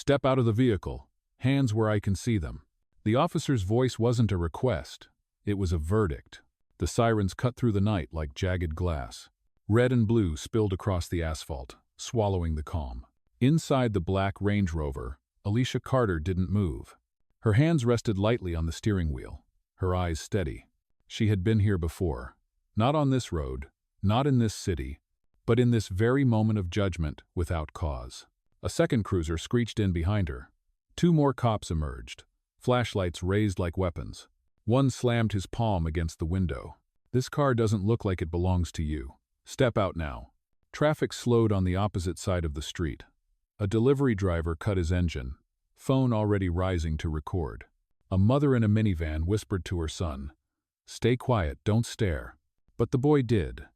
Step out of the vehicle. Hands where I can see them. The officer's voice wasn't a request. It was a verdict. The sirens cut through the night like jagged glass. Red and blue spilled across the asphalt, swallowing the calm. Inside the black Range Rover, Alicia Carter didn't move. Her hands rested lightly on the steering wheel, her eyes steady. She had been here before. Not on this road, not in this city, but in this very moment of judgment without cause. A second cruiser screeched in behind her. Two more cops emerged, flashlights raised like weapons. One slammed his palm against the window. This car doesn't look like it belongs to you. Step out now. Traffic slowed on the opposite side of the street. A delivery driver cut his engine, phone already rising to record. A mother in a minivan whispered to her son, "Stay quiet, don't stare." But the boy did,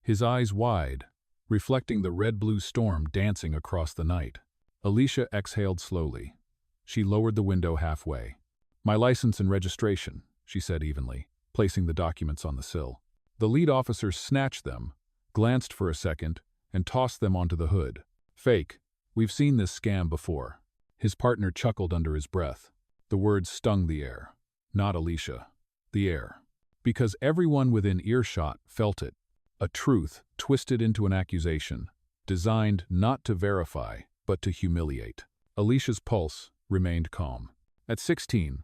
his eyes wide, reflecting the red-blue storm dancing across the night. Alicia exhaled slowly. She lowered the window halfway. "My license and registration," she said evenly, placing the documents on the sill. The lead officer snatched them, glanced for a second, and tossed them onto the hood. "Fake. We've seen this scam before." His partner chuckled under his breath. The words stung the air. Not Alicia. The air. Because everyone within earshot felt it. A truth twisted into an accusation, designed not to verify, but to humiliate. Alicia's pulse remained calm. At 16,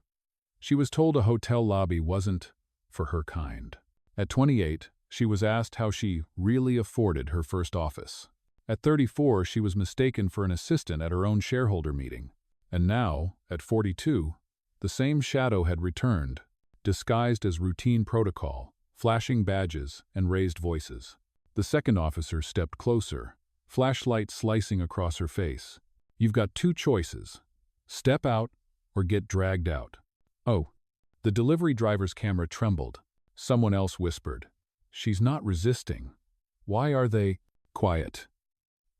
she was told a hotel lobby wasn't for her kind. At 28, she was asked how she really afforded her first office. At 34, she was mistaken for an assistant at her own shareholder meeting. And now, at 42, the same shadow had returned, disguised as routine protocol, flashing badges and raised voices. The second officer stepped closer, flashlight slicing across her face. "You've got two choices. Step out or get dragged out." "Oh." The delivery driver's camera trembled. Someone else whispered, "She's not resisting. Why are they—" "Quiet."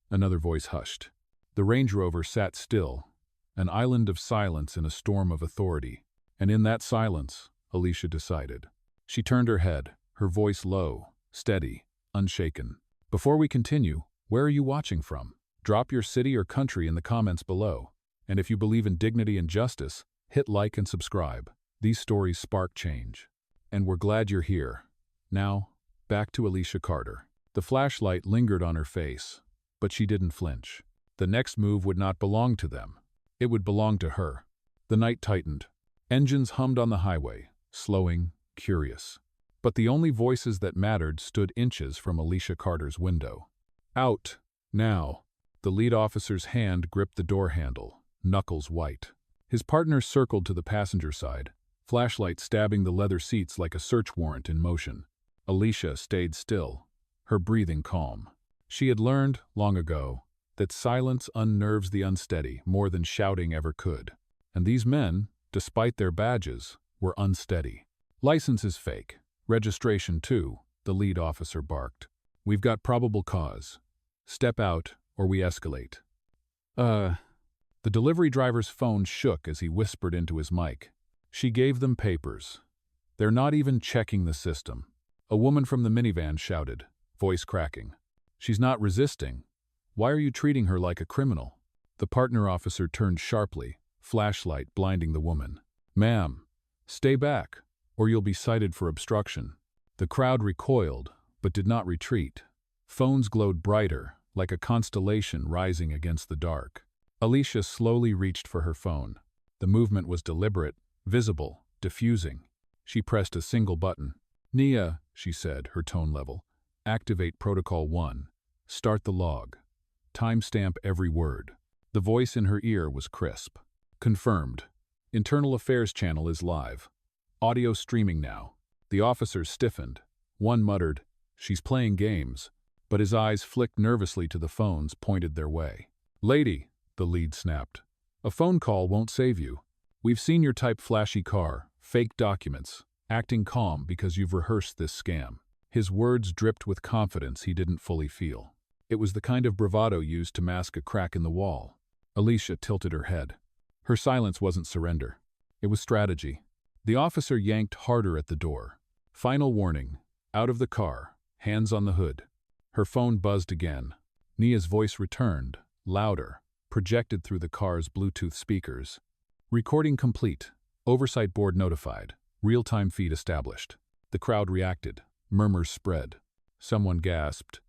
Another voice hushed. The Range Rover sat still, an island of silence in a storm of authority. And in that silence, Alicia decided. She turned her head, her voice low, steady, unshaken. "Before we continue, where are you watching from? Drop your city or country in the comments below. And if you believe in dignity and justice, hit like and subscribe. These stories spark change. And we're glad you're here." Now, back to Alicia Carter. The flashlight lingered on her face, but she didn't flinch. The next move would not belong to them. It would belong to her. The night tightened. Engines hummed on the highway, slowing, curious. But the only voices that mattered stood inches from Alicia Carter's window. "Out, now." The lead officer's hand gripped the door handle, knuckles white. His partner circled to the passenger side, flashlight stabbing the leather seats like a search warrant in motion. Alicia stayed still, her breathing calm. She had learned, long ago, that silence unnerves the unsteady more than shouting ever could. And these men, despite their badges, were unsteady. "License is fake. Registration too," the lead officer barked. "We've got probable cause. Step out or we escalate." The delivery driver's phone shook as he whispered into his mic. She gave them papers. "They're not even checking the system." A woman from the minivan shouted, voice cracking. "She's not resisting. Why are you treating her like a criminal?" The partner officer turned sharply, flashlight blinding the woman. "Ma'am, stay back, or you'll be cited for obstruction." The crowd recoiled, but did not retreat. Phones glowed brighter, like a constellation rising against the dark. Alicia slowly reached for her phone. The movement was deliberate, visible, diffusing. She pressed a single button. "Nia," she said, her tone level. "Activate Protocol 1. Start the log. Timestamp every word." The voice in her ear was crisp. "Confirmed. Internal Affairs channel is live. Audio streaming now." The officers stiffened. One muttered, "She's playing games," but his eyes flicked nervously to the phones pointed their way. "Lady," the lead snapped, "a phone call won't save you. We've seen your type flashy car, fake documents, acting calm because you've rehearsed this scam." His words dripped with confidence he didn't fully feel. It was the kind of bravado used to mask a crack in the wall. Alicia tilted her head. Her silence wasn't surrender. It was strategy. The officer yanked harder at the door. Final warning. Out of the car, hands on the hood. Her phone buzzed again. Nia's voice returned, louder, projected through the car's Bluetooth speakers. Recording complete. Oversight board notified. Real-time feed established. The crowd reacted. Murmurs spread. Someone gasped.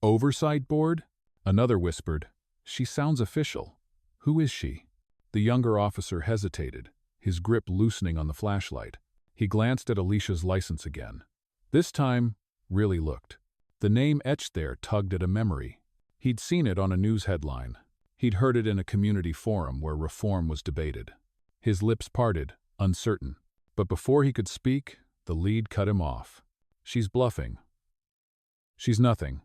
Oversight board? Another whispered. She sounds official. Who is she? The younger officer hesitated, his grip loosening on the flashlight. He glanced at Alicia's license again. This time, really looked. The name etched there tugged at a memory. He'd seen it on a news headline. He'd heard it in a community forum where reform was debated. His lips parted, uncertain. But before he could speak, the lead cut him off. She's bluffing. She's nothing.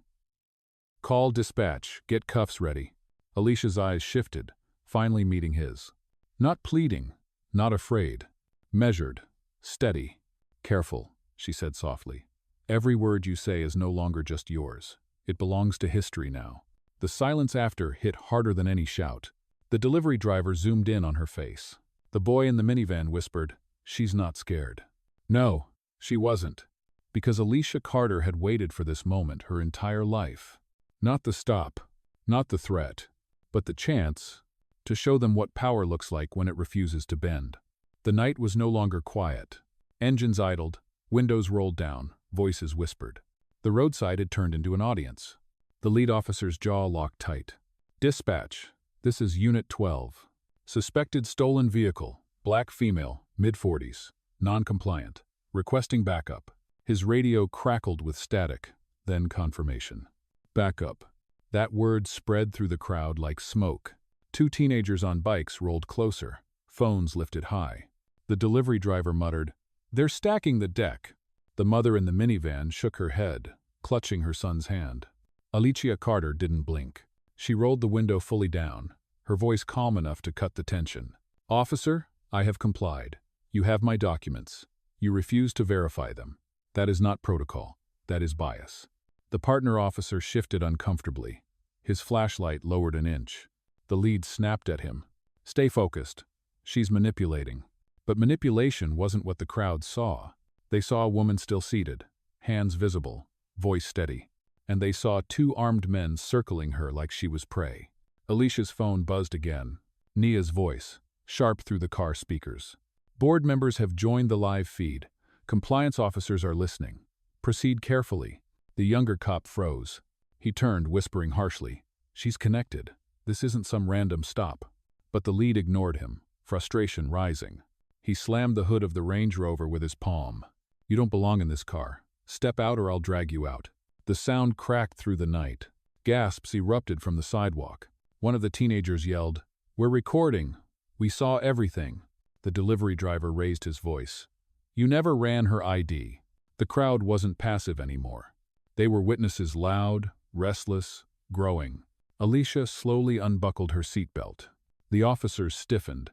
Call dispatch, get cuffs ready. Alicia's eyes shifted, finally meeting his. Not pleading, not afraid. Measured, steady, careful, she said softly. Every word you say is no longer just yours. It belongs to history now. The silence after hit harder than any shout. The delivery driver zoomed in on her face. The boy in the minivan whispered, "She's not scared." No, she wasn't. Because Alicia Carter had waited for this moment her entire life. Not the stop, not the threat, but the chance to show them what power looks like when it refuses to bend. The night was no longer quiet. Engines idled, windows rolled down, voices whispered. The roadside had turned into an audience. The lead officer's jaw locked tight. Dispatch, this is Unit 12. Suspected stolen vehicle, black female, mid-40s, non-compliant, requesting backup. His radio crackled with static, then confirmation. Backup. That word spread through the crowd like smoke. Two teenagers on bikes rolled closer, phones lifted high. The delivery driver muttered, "They're stacking the deck." The mother in the minivan shook her head, clutching her son's hand. Alicia Carter didn't blink. She rolled the window fully down, her voice calm enough to cut the tension. "Officer, I have complied. You have my documents. You refuse to verify them. That is not protocol. That is bias." The partner officer shifted uncomfortably. His flashlight lowered an inch. The lead snapped at him. "Stay focused. She's manipulating." But manipulation wasn't what the crowd saw. They saw a woman still seated, hands visible, voice steady. And they saw two armed men circling her like she was prey. Alicia's phone buzzed again. Nia's voice, sharp through the car speakers. "Board members have joined the live feed. Compliance officers are listening. Proceed carefully." The younger cop froze. He turned, whispering harshly, "She's connected. This isn't some random stop." But the lead ignored him, frustration rising. He slammed the hood of the Range Rover with his palm. "You don't belong in this car. Step out or I'll drag you out." The sound cracked through the night. Gasps erupted from the sidewalk. One of the teenagers yelled, "We're recording. We saw everything." The delivery driver raised his voice. "You never ran her ID." The crowd wasn't passive anymore. They were witnesses, loud, restless, growing. Alicia slowly unbuckled her seatbelt. The officers stiffened,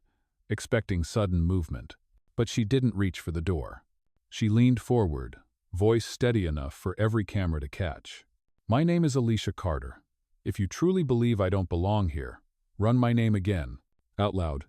expecting sudden movement. But she didn't reach for the door. She leaned forward, voice steady enough for every camera to catch. "My name is Alicia Carter. If you truly believe I don't belong here, run my name again, out loud.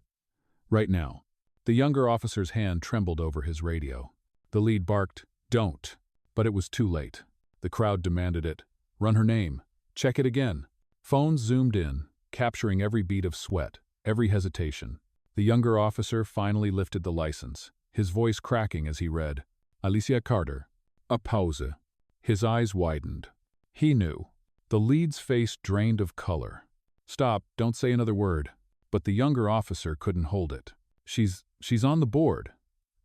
Right now." The younger officer's hand trembled over his radio. The lead barked, "Don't." But it was too late. The crowd demanded it. "Run her name. Check it again." Phones zoomed in, capturing every beat of sweat, every hesitation. The younger officer finally lifted the license, his voice cracking as he read, "Alicia Carter." A pause. His eyes widened. He knew. The lead's face drained of color. "Stop, don't say another word." But the younger officer couldn't hold it. She's on the board.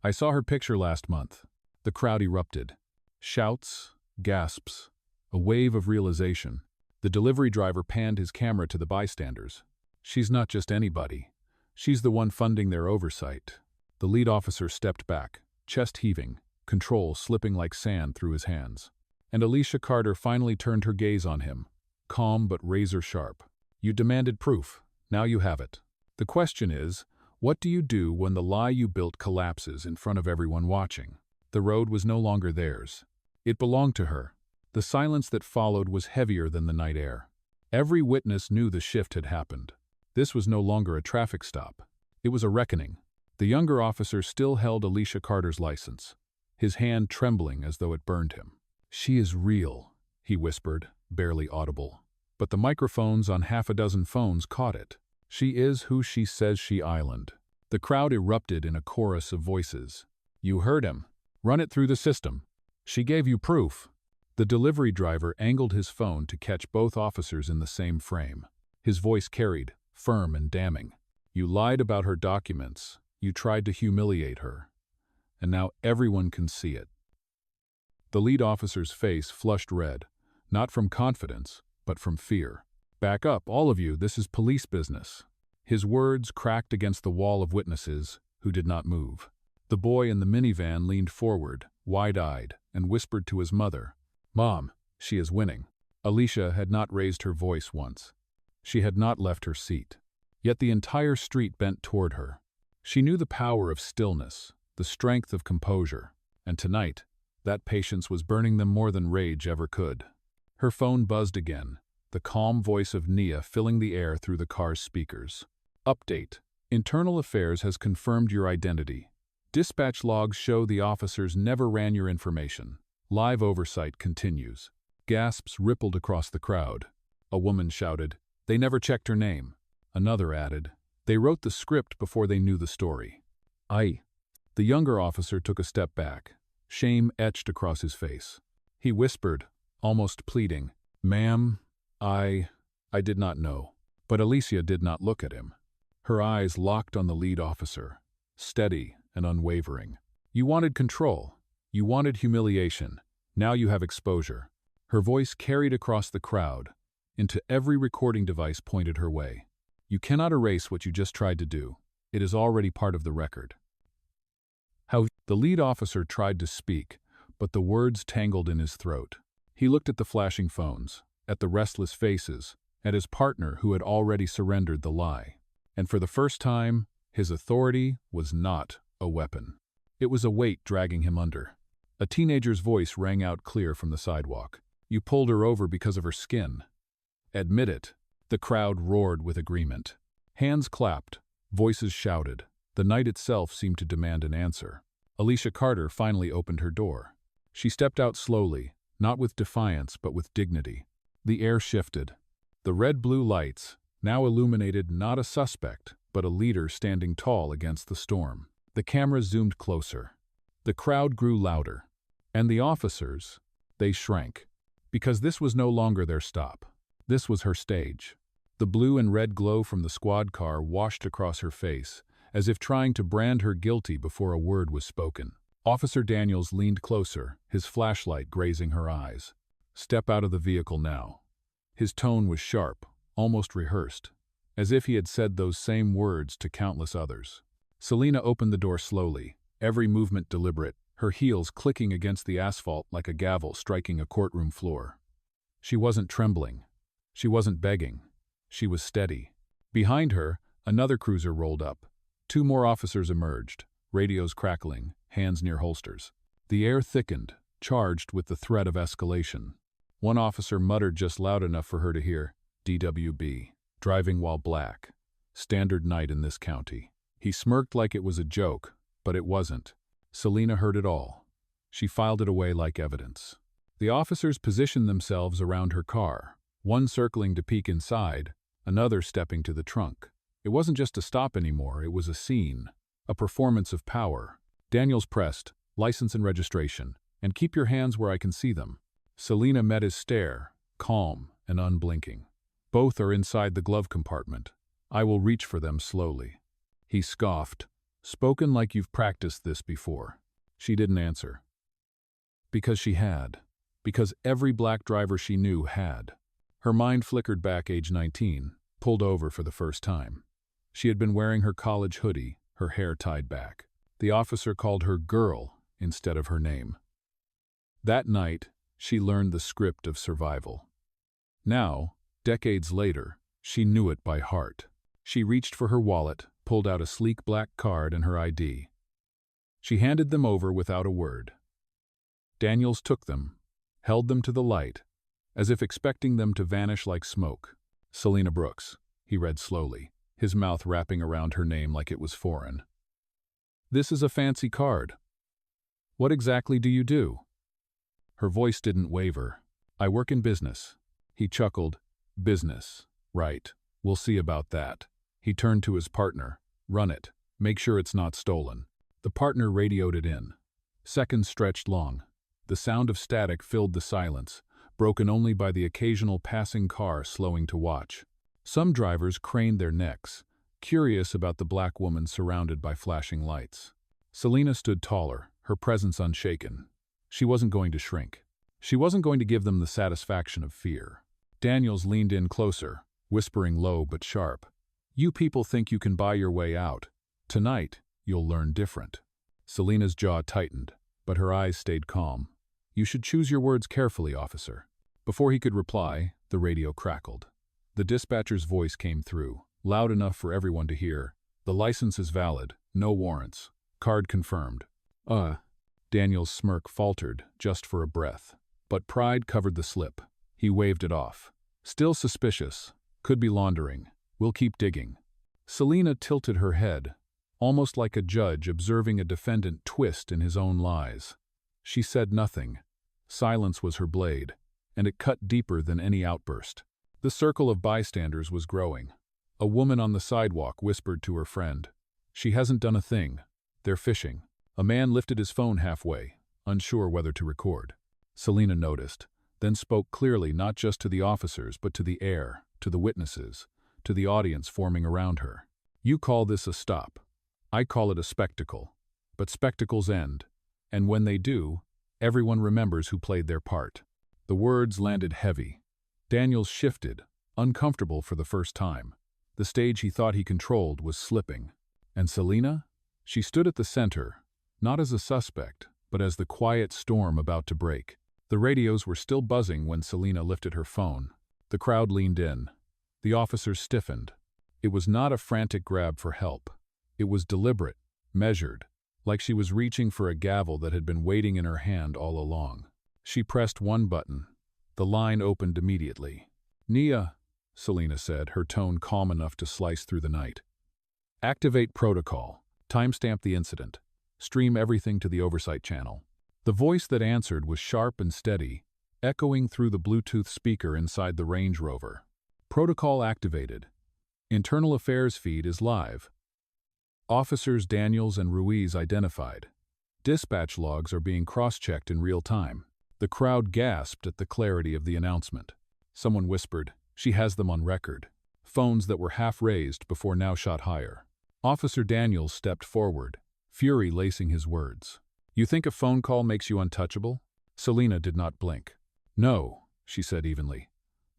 I saw her picture last month." The crowd erupted. Shouts, gasps, a wave of realization. The delivery driver panned his camera to the bystanders. "She's not just anybody. She's the one funding their oversight." The lead officer stepped back, chest heaving, control slipping like sand through his hands. And Alicia Carter finally turned her gaze on him, calm but razor sharp. "You demanded proof. Now you have it. The question is, what do you do when the lie you built collapses in front of everyone watching?" The road was no longer theirs. It belonged to her. The silence that followed was heavier than the night air. Every witness knew the shift had happened. This was no longer a traffic stop. It was a reckoning. The younger officer still held Alicia Carter's license, his hand trembling as though it burned him. "She is real," he whispered, barely audible. but the microphones on half a dozen phones caught it. She is who she says she island. The crowd erupted in a chorus of voices. You heard him. Run it through the system. She gave you proof. The delivery driver angled his phone to catch both officers in the same frame. His voice carried, firm and damning. You lied about her documents. You tried to humiliate her. And now everyone can see it. The lead officer's face flushed red, not from confidence, but from fear. Back up, all of you, this is police business. His words cracked against the wall of witnesses who did not move. The boy in the minivan leaned forward, wide-eyed, and whispered to his mother, Mom, she is winning. Alicia had not raised her voice once. She had not left her seat. Yet the entire street bent toward her. She knew the power of stillness, the strength of composure, and tonight, that patience was burning them more than rage ever could. Her phone buzzed again, the calm voice of Nia filling the air through the car's speakers. Update. Internal Affairs has confirmed your identity. Dispatch logs show the officers never ran your information. Live oversight continues. Gasps rippled across the crowd. A woman shouted, They never checked her name. Another added, They wrote the script before they knew the story. The younger officer took a step back, shame etched across his face. He whispered, almost pleading, Ma'am, I did not know. But Alicia did not look at him. Her eyes locked on the lead officer, steady and unwavering. You wanted control. You wanted humiliation. Now you have exposure. Her voice carried across the crowd, into every recording device pointed her way. You cannot erase what you just tried to do. It is already part of the record. The lead officer tried to speak, but the words tangled in his throat. He looked at the flashing phones, at the restless faces, at his partner who had already surrendered the lie. And for the first time, his authority was not a weapon. It was a weight dragging him under. A teenager's voice rang out clear from the sidewalk. You pulled her over because of her skin. Admit it. The crowd roared with agreement. Hands clapped, voices shouted. The night itself seemed to demand an answer. Alicia Carter finally opened her door. She stepped out slowly, not with defiance but with dignity. The air shifted. The red-blue lights now illuminated not a suspect, but a leader standing tall against the storm. The camera zoomed closer. The crowd grew louder. And the officers, they shrank. Because this was no longer their stop. This was her stage. The blue and red glow from the squad car washed across her face, as if trying to brand her guilty before a word was spoken. Officer Daniels leaned closer, his flashlight grazing her eyes. Step out of the vehicle now. His tone was sharp, almost rehearsed, as if he had said those same words to countless others. Selena opened the door slowly, every movement deliberate, her heels clicking against the asphalt like a gavel striking a courtroom floor. She wasn't trembling. She wasn't begging. She was steady. Behind her, another cruiser rolled up. 2 more officers emerged, radios crackling, hands near holsters. The air thickened, charged with the threat of escalation. One officer muttered just loud enough for her to hear, DWB, driving while black. Standard night in this county. He smirked like it was a joke, but it wasn't. Selena heard it all. She filed it away like evidence. The officers positioned themselves around her car, one circling to peek inside, another stepping to the trunk. It wasn't just a stop anymore, it was a scene, a performance of power. Daniels pressed, license and registration, and keep your hands where I can see them. Selena met his stare, calm and unblinking. Both are inside the glove compartment. I will reach for them slowly. He scoffed, spoken like you've practiced this before. She didn't answer. Because she had. Because every black driver she knew had. Her mind flickered back age 19, pulled over for the first time. She had been wearing her college hoodie, her hair tied back. The officer called her girl instead of her name. That night, she learned the script of survival. Now, decades later, she knew it by heart. She reached for her wallet, pulled out a sleek black card and her ID. She handed them over without a word. Daniels took them, held them to the light, as if expecting them to vanish like smoke. Selena Brooks, he read slowly, his mouth wrapping around her name like it was foreign. This is a fancy card. What exactly do you do? Her voice didn't waver. I work in business. He chuckled. Business. Right. We'll see about that. He turned to his partner. Run it. Make sure it's not stolen. The partner radioed it in. Seconds stretched long. The sound of static filled the silence, broken only by the occasional passing car slowing to watch. Some drivers craned their necks, curious about the black woman surrounded by flashing lights. Selena stood taller, her presence unshaken. She wasn't going to shrink. She wasn't going to give them the satisfaction of fear. Daniels leaned in closer, whispering low but sharp. You people think you can buy your way out. Tonight, you'll learn different. Selena's jaw tightened, but her eyes stayed calm. You should choose your words carefully, officer. Before he could reply, the radio crackled. The dispatcher's voice came through, loud enough for everyone to hear. The license is valid, no warrants. Card confirmed. Daniel's smirk faltered, just for a breath. But pride covered the slip. He waved it off. Still suspicious. Could be laundering. We'll keep digging. Selena tilted her head, almost like a judge observing a defendant twist in his own lies. She said nothing. Silence was her blade, and it cut deeper than any outburst. The circle of bystanders was growing. A woman on the sidewalk whispered to her friend. She hasn't done a thing. They're fishing. A man lifted his phone halfway, unsure whether to record. Selena noticed, then spoke clearly not just to the officers but to the air, to the witnesses, to the audience forming around her. You call this a stop. I call it a spectacle. But spectacles end, and when they do, everyone remembers who played their part. The words landed heavy. Daniels shifted, uncomfortable for the first time. The stage he thought he controlled was slipping. And Selena? She stood at the center, not as a suspect, but as the quiet storm about to break. The radios were still buzzing when Selena lifted her phone. The crowd leaned in. The officers stiffened. It was not a frantic grab for help. It was deliberate, measured, like she was reaching for a gavel that had been waiting in her hand all along. She pressed one button. The line opened immediately. Nia, Selena said, her tone calm enough to slice through the night. Activate protocol. Timestamp the incident. Stream everything to the oversight channel. The voice that answered was sharp and steady, echoing through the Bluetooth speaker inside the Range Rover. Protocol activated. Internal affairs feed is live. Officers Daniels and Ruiz identified. Dispatch logs are being cross-checked in real time. The crowd gasped at the clarity of the announcement. Someone whispered, "She has them on record." Phones that were half raised before now shot higher. Officer Daniels stepped forward, fury lacing his words. You think a phone call makes you untouchable? Selena did not blink. No, she said evenly.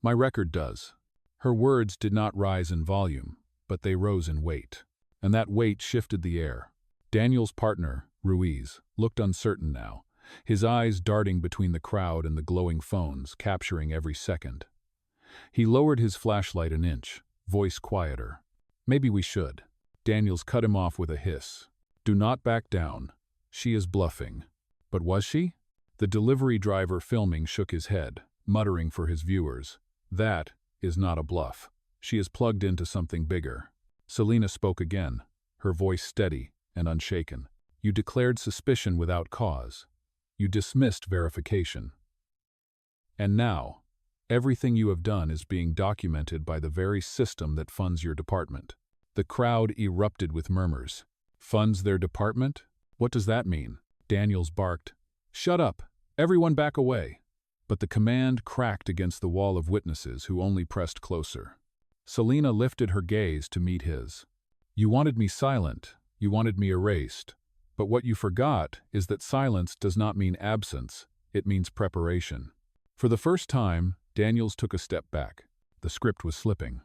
My record does. Her words did not rise in volume, but they rose in weight. And that weight shifted the air. Daniel's partner, Ruiz, looked uncertain now, his eyes darting between the crowd and the glowing phones, capturing every second. He lowered his flashlight an inch, voice quieter. Maybe we should. Daniels cut him off with a hiss. Do not back down. She is bluffing. But was she? The delivery driver filming shook his head, muttering for his viewers. That is not a bluff. She is plugged into something bigger. Selena spoke again, her voice steady and unshaken. You declared suspicion without cause. You dismissed verification. And now, everything you have done is being documented by the very system that funds your department. The crowd erupted with murmurs. Funds their department? What does that mean? Daniels barked. Shut up! Everyone back away! But the command cracked against the wall of witnesses who only pressed closer. Selena lifted her gaze to meet his. You wanted me silent. You wanted me erased. But what you forgot is that silence does not mean absence. It means preparation. For the first time, Daniels took a step back. The script was slipping.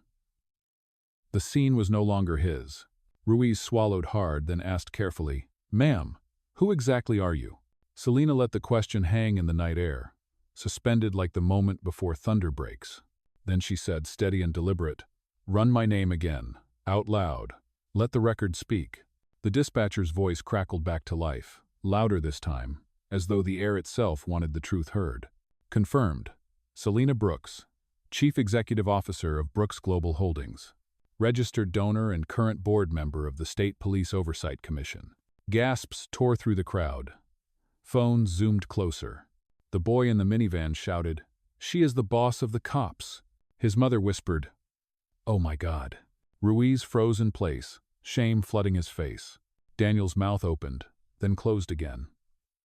The scene was no longer his. Ruiz swallowed hard, then asked carefully, Ma'am, who exactly are you? Selena let the question hang in the night air, suspended like the moment before thunder breaks. Then she said, steady and deliberate, Run my name again, out loud. Let the record speak. The dispatcher's voice crackled back to life, louder this time, as though the air itself wanted the truth heard. Confirmed. Selena Brooks, Chief Executive Officer of Brooks Global Holdings. Registered donor and current board member of the State Police Oversight Commission. Gasps tore through the crowd. Phones zoomed closer. The boy in the minivan shouted, She is the boss of the cops. His mother whispered, "Oh my God." Ruiz froze in place, shame flooding his face. Daniel's mouth opened, then closed again.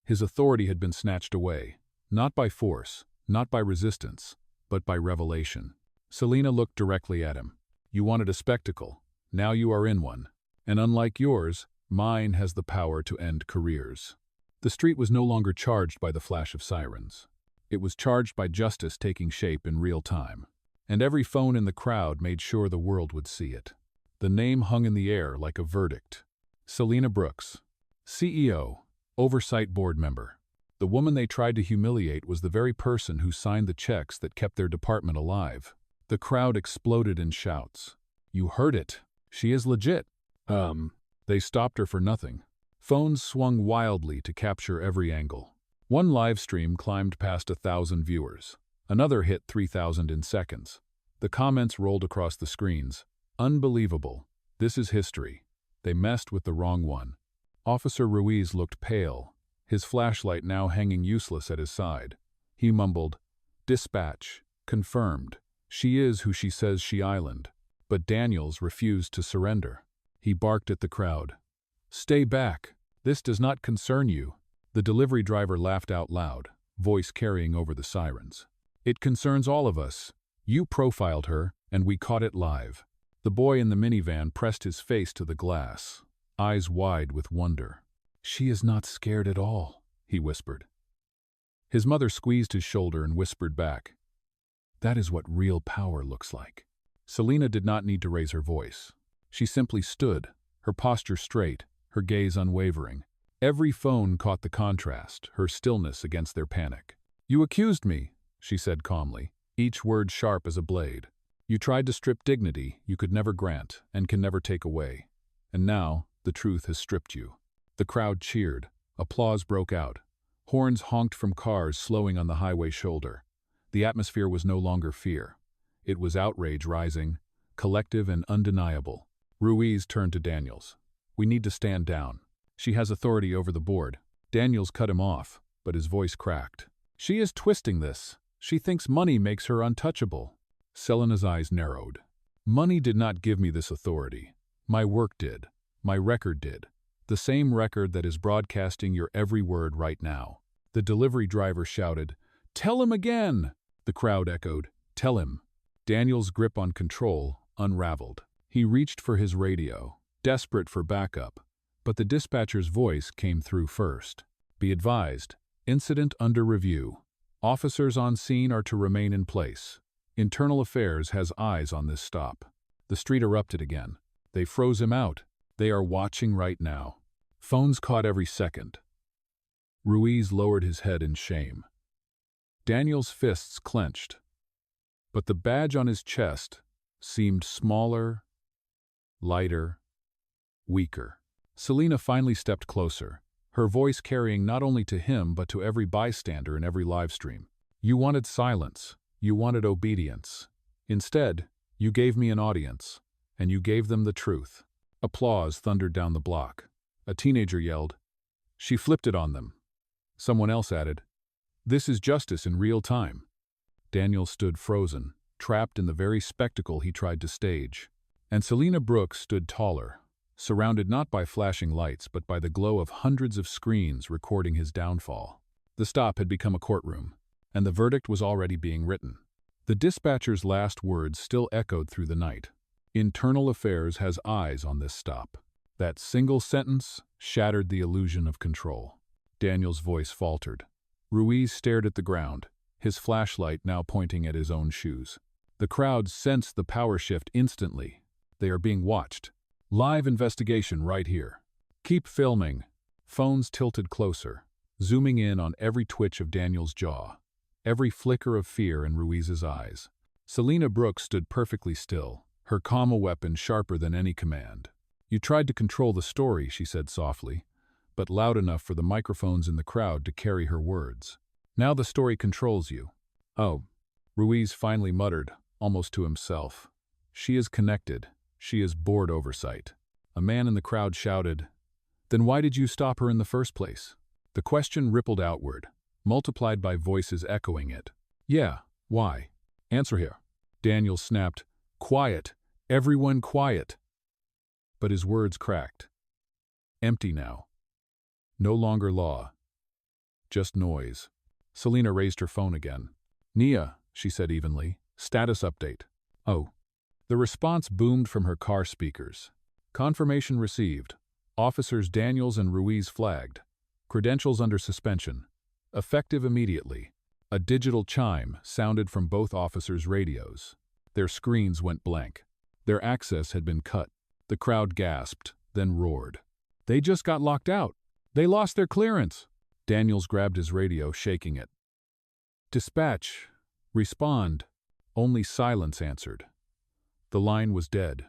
His authority had been snatched away, not by force, not by resistance, but by revelation. Selena looked directly at him. "You wanted a spectacle. Now you are in one. And unlike yours, mine has the power to end careers." The street was no longer charged by the flash of sirens. It was charged by justice taking shape in real time. And every phone in the crowd made sure the world would see it. The name hung in the air like a verdict. Selena Brooks, CEO, oversight board member. The woman they tried to humiliate was the very person who signed the checks that kept their department alive. The crowd exploded in shouts. "You heard it. She is legit." They stopped her for nothing. Phones swung wildly to capture every angle. One live stream climbed past 1,000 viewers. Another hit 3,000 in seconds. The comments rolled across the screens. "Unbelievable. This is history. They messed with the wrong one." Officer Ruiz looked pale, his flashlight now hanging useless at his side. He mumbled, "Dispatch. Confirmed. She is who she says she island." But Daniels refused to surrender. He barked at the crowd. "Stay back. This does not concern you." The delivery driver laughed out loud, voice carrying over the sirens. "It concerns all of us. You profiled her, and we caught it live." The boy in the minivan pressed his face to the glass, eyes wide with wonder. "She is not scared at all," he whispered. His mother squeezed his shoulder and whispered back, "That is what real power looks like." Selena did not need to raise her voice. She simply stood, her posture straight, her gaze unwavering. Every phone caught the contrast, her stillness against their panic. "You accused me," she said calmly, each word sharp as a blade. "You tried to strip dignity you could never grant and can never take away. And now, the truth has stripped you." The crowd cheered. Applause broke out. Horns honked from cars slowing on the highway shoulder. The atmosphere was no longer fear. It was outrage rising, collective and undeniable. Ruiz turned to Daniels. "We need to stand down. She has authority over the board." Daniels cut him off, but his voice cracked. "She is twisting this. She thinks money makes her untouchable." Selena's eyes narrowed. "Money did not give me this authority. My work did. My record did. The same record that is broadcasting your every word right now." The delivery driver shouted, "Tell him again!" The crowd echoed, "Tell him." Daniel's grip on control unraveled. He reached for his radio, desperate for backup, but the dispatcher's voice came through first. "Be advised, incident under review. Officers on scene are to remain in place. Internal Affairs has eyes on this stop." The street erupted again. "They froze him out. They are watching right now." Phones caught every second. Ruiz lowered his head in shame. Daniel's fists clenched. But the badge on his chest seemed smaller, lighter, weaker. Selena finally stepped closer, her voice carrying not only to him but to every bystander in every livestream. "You wanted silence. You wanted obedience. Instead, you gave me an audience, and you gave them the truth." Applause thundered down the block. A teenager yelled, "She flipped it on them." Someone else added, "This is justice in real time." Daniel stood frozen, trapped in the very spectacle he tried to stage. And Selena Brooks stood taller, surrounded not by flashing lights but by the glow of hundreds of screens recording his downfall. The stop had become a courtroom, and the verdict was already being written. The dispatcher's last words still echoed through the night. "Internal Affairs has eyes on this stop." That single sentence shattered the illusion of control. Daniel's voice faltered. Ruiz stared at the ground, his flashlight now pointing at his own shoes. The crowd sensed the power shift instantly. They are being watched. Live investigation right here. Keep filming. Phones tilted closer, zooming in on every twitch of Daniel's jaw, every flicker of fear in Ruiz's eyes. Selena Brooks stood perfectly still, her calm a weapon sharper than any command. "You tried to control the story," she said softly, but loud enough for the microphones in the crowd to carry her words. "Now the story controls you." "Oh," Ruiz finally muttered, almost to himself. "She is connected. She is board oversight." A man in the crowd shouted, "Then why did you stop her in the first place?" The question rippled outward, multiplied by voices echoing it. "Yeah, why? Answer here." Daniels snapped, "Quiet! Everyone quiet!" But his words cracked. Empty now. No longer law. Just noise. Selena raised her phone again. "Nia," she said evenly. "Status update." "Oh." The response boomed from her car speakers. "Confirmation received. Officers Daniels and Ruiz flagged. Credentials under suspension. Effective immediately." A digital chime sounded from both officers' radios. Their screens went blank. Their access had been cut. The crowd gasped, then roared. "They just got locked out. They lost their clearance." Daniels grabbed his radio, shaking it. "Dispatch. Respond." Only silence answered. The line was dead.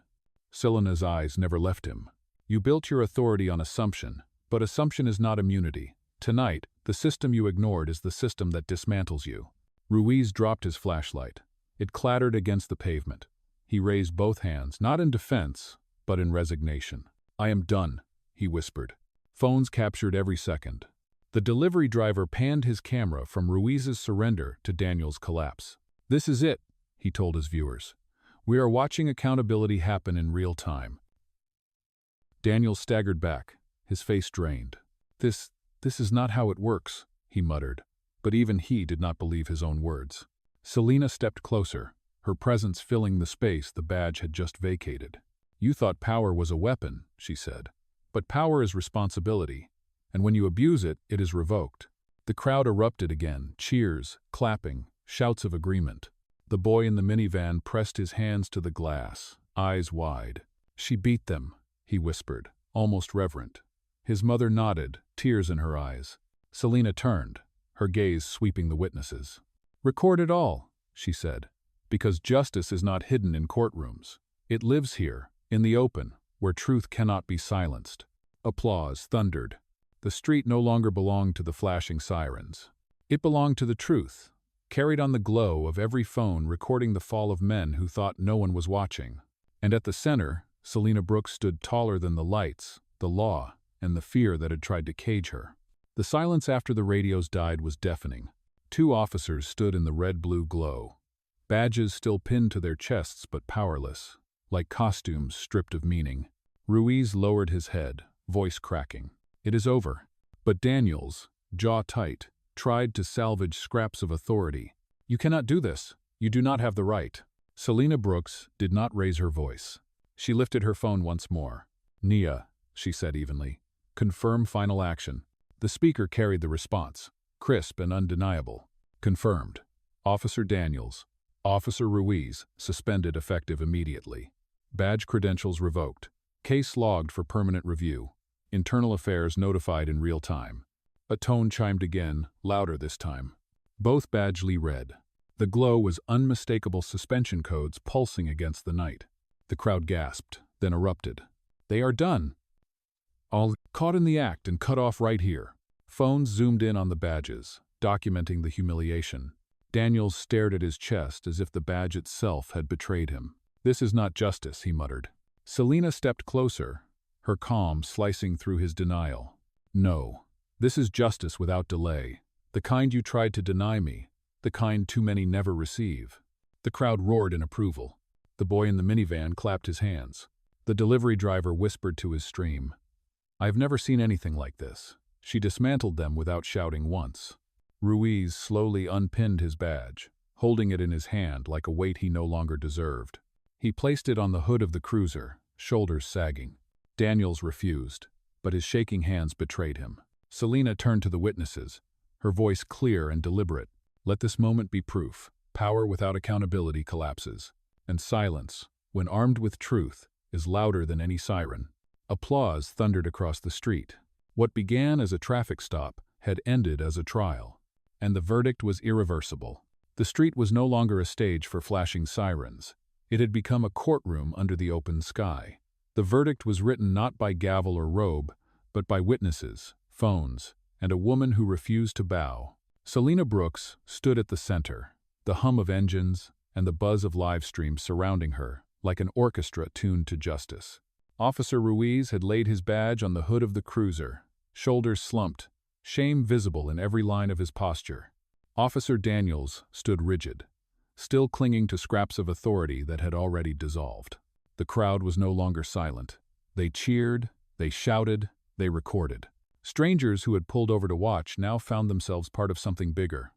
Selena's eyes never left him. "You built your authority on assumption, but assumption is not immunity. Tonight, the system you ignored is the system that dismantles you." Ruiz dropped his flashlight. It clattered against the pavement. He raised both hands, not in defense, but in resignation. "I am done," he whispered. Phones captured every second. The delivery driver panned his camera from Ruiz's surrender to Daniels' collapse. "This is it," he told his viewers. "We are watching accountability happen in real time." Daniels staggered back, his face drained. This is not how it works," he muttered. But even he did not believe his own words. Selena stepped closer, her presence filling the space the badge had just vacated. "You thought power was a weapon," she said. "But power is responsibility, and when you abuse it, it is revoked." The crowd erupted again, cheers, clapping, shouts of agreement. The boy in the minivan pressed his hands to the glass, eyes wide. "She beat them," he whispered, almost reverent. His mother nodded, tears in her eyes. Selena turned, her gaze sweeping the witnesses. "Record it all," she said, "because justice is not hidden in courtrooms. It lives here, in the open, where truth cannot be silenced." Applause thundered. The street no longer belonged to the flashing sirens. It belonged to the truth, carried on the glow of every phone recording the fall of men who thought no one was watching. And at the center, Selena Brooks stood taller than the lights, the law, and the fear that had tried to cage her. The silence after the radios died was deafening. Two officers stood in the red-blue glow, badges still pinned to their chests but powerless, like costumes stripped of meaning. Ruiz lowered his head, voice cracking. "It is over." But Daniels, jaw tight, tried to salvage scraps of authority. "You cannot do this. You do not have the right." Selena Brooks did not raise her voice. She lifted her phone once more. "Nia," she said evenly. "Confirm final action." The speaker carried the response, crisp and undeniable. "Confirmed. Officer Daniels, Officer Ruiz, suspended effective immediately. Badge credentials revoked. Case logged for permanent review. Internal affairs notified in real time." A tone chimed again, louder this time. Both badgely read. The glow was unmistakable suspension codes pulsing against the night. The crowd gasped, then erupted. "They are done. All caught in the act and cut off right here." Phones zoomed in on the badges, documenting the humiliation. Daniels stared at his chest as if the badge itself had betrayed him. "This is not justice," he muttered. Selena stepped closer, her calm slicing through his denial. "No, this is justice without delay. The kind you tried to deny me, the kind too many never receive." The crowd roared in approval. The boy in the minivan clapped his hands. The delivery driver whispered to his stream. "I've never seen anything like this." She dismantled them without shouting once. Ruiz slowly unpinned his badge, holding it in his hand like a weight he no longer deserved. He placed it on the hood of the cruiser, shoulders sagging. Daniels refused, but his shaking hands betrayed him. Selena turned to the witnesses, her voice clear and deliberate. "Let this moment be proof. Power without accountability collapses. And silence, when armed with truth, is louder than any siren." Applause thundered across the street. What began as a traffic stop had ended as a trial. And the verdict was irreversible. The street was no longer a stage for flashing sirens. It had become a courtroom under the open sky. The verdict was written not by gavel or robe, but by witnesses, phones, and a woman who refused to bow. Selena Brooks stood at the center, the hum of engines and the buzz of live streams surrounding her, like an orchestra tuned to justice. Officer Ruiz had laid his badge on the hood of the cruiser, shoulders slumped, shame visible in every line of his posture. Officer Daniels stood rigid, still clinging to scraps of authority that had already dissolved. The crowd was no longer silent. They cheered, they shouted, they recorded. Strangers who had pulled over to watch now found themselves part of something bigger.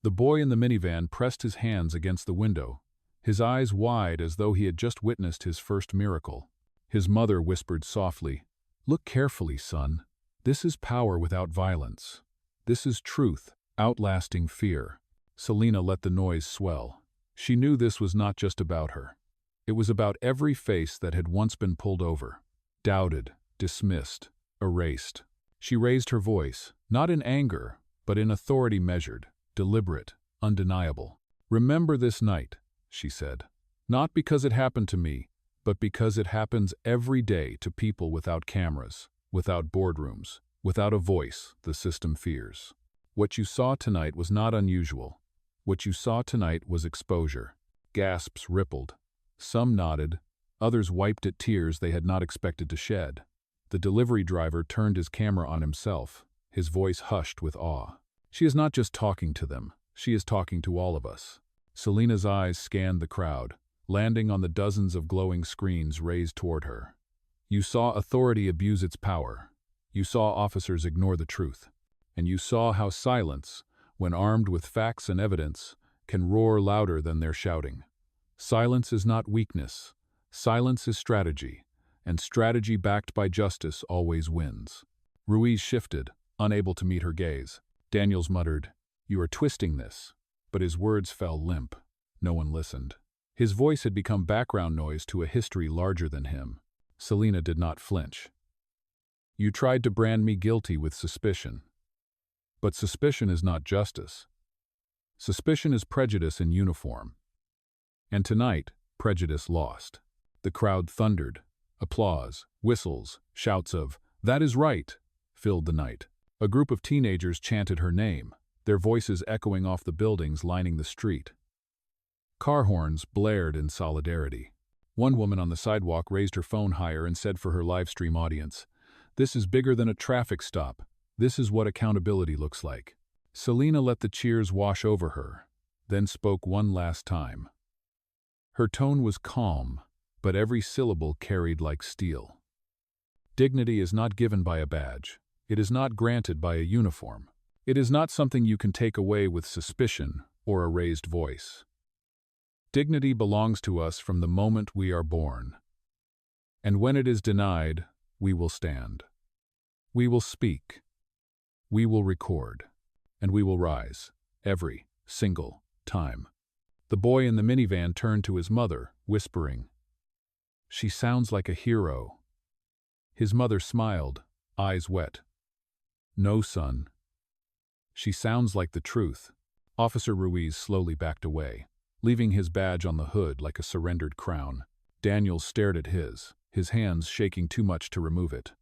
The boy in the minivan pressed his hands against the window, his eyes wide as though he had just witnessed his first miracle. His mother whispered softly, "Look carefully, son. This is power without violence. This is truth, outlasting fear." Selena let the noise swell. She knew this was not just about her. It was about every face that had once been pulled over, doubted, dismissed, erased. She raised her voice, not in anger, but in authority measured, deliberate, undeniable. "Remember this night," she said. "Not because it happened to me, but because it happens every day to people without cameras, without boardrooms, without a voice the system fears. What you saw tonight was not unusual. What you saw tonight was exposure." Gasps rippled. Some nodded, others wiped at tears they had not expected to shed. The delivery driver turned his camera on himself, his voice hushed with awe. "She is not just talking to them, she is talking to all of us." Selena's eyes scanned the crowd, landing on the dozens of glowing screens raised toward her. You saw authority abuse its power. You saw officers ignore the truth. And you saw how silence, when armed with facts and evidence, can roar louder than their shouting. Silence is not weakness. Silence is strategy, and strategy backed by justice always wins. Ruiz shifted, unable to meet her gaze. Daniels muttered, "You are twisting this," but his words fell limp. No one listened. His voice had become background noise to a history larger than him. Selena did not flinch. "You tried to brand me guilty with suspicion. But suspicion is not justice. Suspicion is prejudice in uniform. And tonight, prejudice lost." The crowd thundered. Applause, whistles, shouts of, "That is right," filled the night. A group of teenagers chanted her name, their voices echoing off the buildings lining the street. Car horns blared in solidarity. One woman on the sidewalk raised her phone higher and said for her livestream audience, "This is bigger than a traffic stop. This is what accountability looks like." Selena let the cheers wash over her, then spoke one last time. Her tone was calm, but every syllable carried like steel. Dignity is not given by a badge. It is not granted by a uniform. It is not something you can take away with suspicion or a raised voice. Dignity belongs to us from the moment we are born. And when it is denied, we will stand. We will speak. We will record. And we will rise, every single time. The boy in the minivan turned to his mother, whispering, "She sounds like a hero." His mother smiled, eyes wet. "No, son. She sounds like the truth." Officer Ruiz slowly backed away, leaving his badge on the hood like a surrendered crown. Daniels stared at his hands shaking too much to remove it.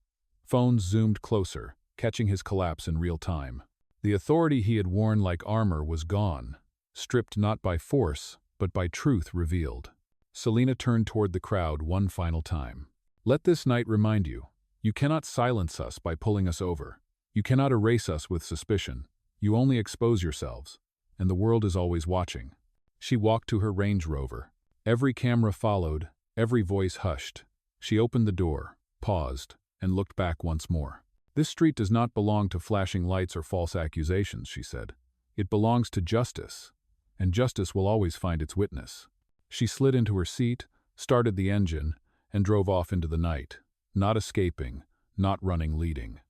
Phones zoomed closer, catching his collapse in real time. The authority he had worn like armor was gone, stripped not by force, but by truth revealed. Selena turned toward the crowd one final time. "Let this night remind you, you cannot silence us by pulling us over. You cannot erase us with suspicion. You only expose yourselves, and the world is always watching." She walked to her Range Rover. Every camera followed, every voice hushed. She opened the door, paused, and looked back once more. "This street does not belong to flashing lights or false accusations," she said. "It belongs to justice, and justice will always find its witness." She slid into her seat, started the engine, and drove off into the night, not escaping, not running leading.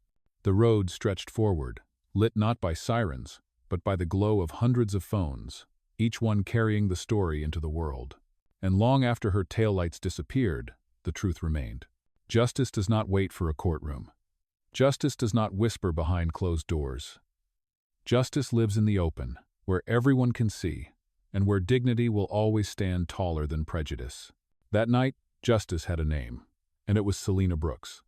The road stretched forward, lit not by sirens, but by the glow of hundreds of phones, each one carrying the story into the world. And long after her taillights disappeared, the truth remained. Justice does not wait for a courtroom. Justice does not whisper behind closed doors. Justice lives in the open, where everyone can see, and where dignity will always stand taller than prejudice. That night, justice had a name, and it was Selena Brooks.